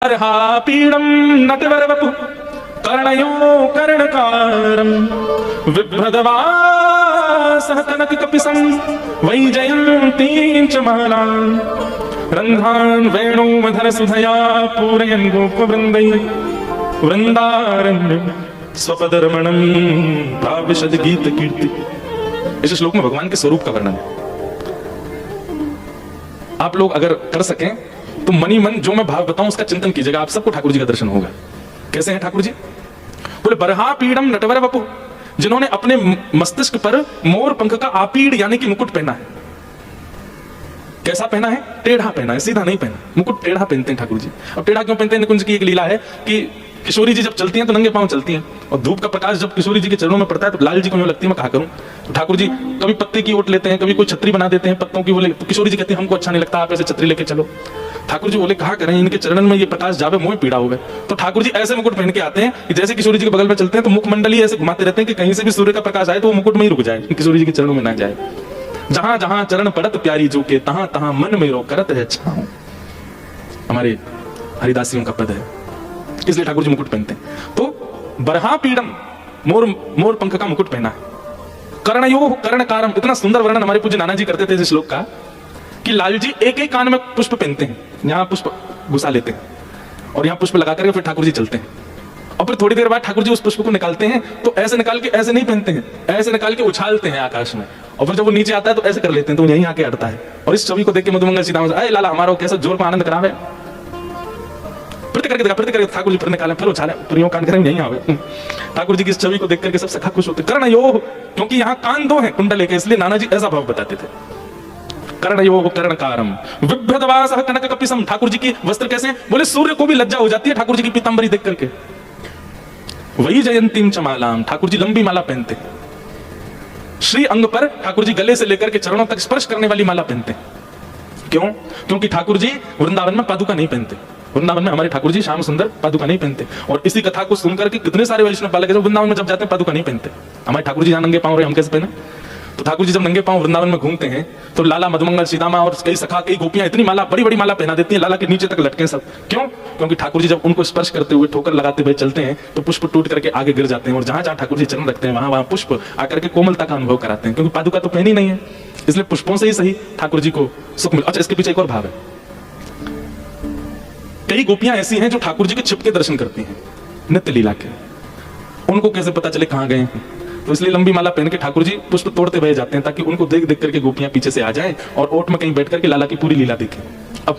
अर्हा पीडम नटवर वपु कर्णयो कर्णकारम विभ्रदवासः कनक कपिसं वैजयन्तीं च मालां रन्ध्रान् वेणुमधर सुधया पूरयन् गोपवृन्दै वृंदारण्यं स्वपदरमणं प्राविशद गीत कीर्ति। इस श्लोक में भगवान के स्वरूप का वर्णन है। आप लोग अगर कर सकें तो मनी मन जो मैं भाव बताऊं उसका चिंतन कीजिएगा, आप सबको ठाकुर जी का दर्शन होगा। कैसे हैं ठाकुर जी? बोले बरहा पीड़म नटवर वपु, जिन्होंने अपने मस्तिष्क पर मोर पंख का आपीड़ यानी कि मुकुट पहना है। कैसा पहना है? टेढ़ा पहना है, सीधा नहीं पहना, मुकुट टेढ़ा पहनते हैं ठाकुर जी। अब टेढ़ा क्यों पहनते हैं? निकुंज की एक लीला है कि किशोरी जी जब चलती हैं तो नंगे पांव चलती हैं, और धूप का प्रकाश जब किशोरी जी के चरणों में पड़ता है तो लाल जी को यूं लगती है मैं कहा करूं। तो ठाकुर जी कभी पत्ते की ओट लेते हैं, कभी कोई छतरी बना देते हैं पत्तों की, बोले तो किशोरी जी कहते हैं हमको अच्छा नहीं लगता, आप ऐसे छतरी लेके चलो। ठाकुर जी बोले कहा करें, इनके चरणन में ये प्रकाश जावे मोह पीड़ा होगा। तो ठाकुर जी ऐसे मुकुट पहन के आते हैं कि जैसे किशोरी जी के बगल में चलते हैं तो मुखमंडली ऐसे घुमाते रहते हैं कि कहीं से भी सूर्य का प्रकाश आए तो वो मुकुट में ही रुक जाए, किशोरी जी के चरणों में ना जाए। जहां जहां चरण पड़त प्यारी जो के, तहां तहां मन में रो करत है छाऊं। हमारे हरिदासियों का पद है, इसलिए ठाकुर जी मुकुट पहनते हैं। तो बरहा पीड़म, मोर पंख का मुकुट पहना है। कर्णयो कर्णकारम, इतना सुंदर वर्णन हमारे पूज्य नाना जी करते थे इस श्लोक का कि लाल जी एक एक कान में पुष्प पहनते हैं, यहाँ पुष्प घुसा लेते हैं और यहाँ पुष्प लगा करके फिर ठाकुर जी चलते हैं, और फिर थोड़ी देर बाद ठाकुर जी उस पुष्प को निकालते हैं तो ऐसे निकाल के ऐसे नहीं पहनते हैं, ऐसे निकाल के उछालते हैं आकाश में, और फिर जब वो नीचे आता है तो ऐसे कर लेते हैं तो यहीं आके अड़ता है। और इस छवि को देख के मधुमंगल सीताराम अरे लाला हमारा कैसा जोर में आनंद करावे, करके ठाकुर जी फिर निकाले फिर उछाले, प्रियो कान करें यहीं आवे। ठाकुर जी की इस छवि को देख करके सब सखा खुश होते। कर्णयो, क्योंकि यहाँ कान दो हैं कुंडल के, इसलिए नाना जी ऐसा भाव बताते थे। कर्णयो कर्णकारम विभ्रदवासः कनक कपिसम, ठाकुर जी की वस्त्र कैसे? बोले सूर्य को भी लज्जा हो जाती है ठाकुर जी की पीतांबरी देख करके। वही जयंतीम च मालाम, ठाकुर जी लंबी माला पहनते हैं। श्री अंग पर ठाकुर जी गले से लेकर के चरणों तक स्पर्श करने वाली माला पहनते हैं। क्यों? क्योंकि ठाकुर जी वृंदावन में पादुका नहीं पहनते। वृंदावन में हमारे ठाकुर जी श्याम सुंदर पादुका नहीं पहनते, और इसी कथा को सुनकर के कितने सारे वैष्णव बालक वृंदावन में जब जाते हैं पादुका नहीं पहनते। हमारे ठाकुर जी जहां नंगे पांव रहे हम कैसे पहने? तो ठाकुर जी जब नंगे पांव वृंदावन में घूमते हैं तो लाला मधुमंगल सीतामा और कई सखा कई गोपियां इतनी माला बड़ी बड़ी माला पहना देती हैं, लाला के नीचे तक लटके सब। क्यों? क्योंकि ठाकुर जी जब उनको स्पर्श करते हुए ठोकर लगाते हुए चलते हैं तो पुष्प टूट करके आगे गिर जाते हैं, और जहां जहां ठाकुर जी चरण रखते हैं वहां वहां पुष्प आकर के कोमलता का अनुभव कराते हैं, क्योंकि पादुका तो पहनी नहीं है, इसलिए पुष्पों से ही सही ठाकुर जी को सुख मिला। अच्छा, इसके पीछे एक और भाव है। कई गोपियां ऐसी हैं जो ठाकुर जी के छिपके दर्शन करती हैं नित्य लीला के, उनको कैसे पता चले कहां गए हैं? तो इसलिए लंबी माला पहन के ठाकुर जी पुष्प तोड़ते हुए जाते हैं ताकि उनको देख देख करके गोपियां पीछे से आ जाएं और ओट में कहीं बैठ करके लाला की पूरी लीला देखें।